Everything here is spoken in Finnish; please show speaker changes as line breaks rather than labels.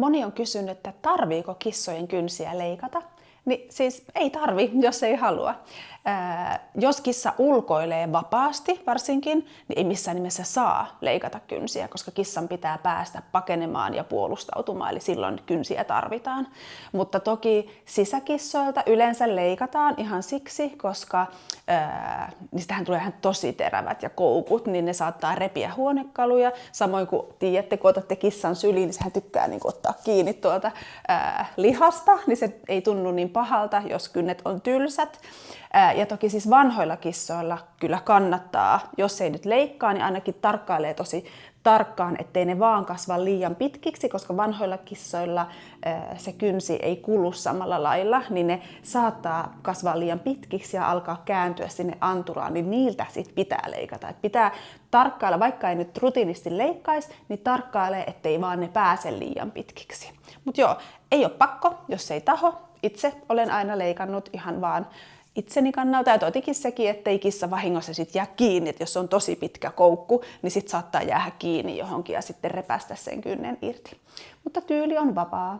Moni on kysynyt, että tarviiko kissojen kynsiä leikata. Niin siis ei tarvi, jos ei halua. Jos kissa ulkoilee vapaasti varsinkin, niin ei missään nimessä saa leikata kynsiä, koska kissan pitää päästä pakenemaan ja puolustautumaan, eli silloin kynsiä tarvitaan. Mutta toki sisäkissoilta yleensä leikataan ihan siksi, koska niistähän tulee ihan tosi terävät ja koukut, niin ne saattaa repiä huonekaluja. Samoin kuin tiedätte, kun otatte kissan syliin, niin sehän tykkää niin ottaa kiinni tuolta lihasta, niin se ei tunnu niin pahalta, jos kynnet on tylsät. Ja toki siis vanhoilla kissoilla kyllä kannattaa, jos ei nyt leikkaa, niin ainakin tarkkailee tosi tarkkaan, ettei ne vaan kasva liian pitkiksi, koska vanhoilla kissoilla se kynsi ei kulu samalla lailla, niin ne saattaa kasvaa liian pitkiksi ja alkaa kääntyä sinne anturaan, niin niiltä sit pitää leikata. Et pitää tarkkailla, vaikka ei nyt rutiinisti leikkaisi, niin tarkkailee, ettei vaan ne pääse liian pitkiksi. Mutta joo, ei ole pakko, jos ei taho. Itse olen aina leikannut ihan vaan itseni kannalta ja totikin sekin, ettei kissa vahingossa sit jää kiinni, että jos on tosi pitkä koukku, niin sit saattaa jäädä kiinni johonkin ja sitten repästä sen kynnen irti. Mutta tyyli on vapaa.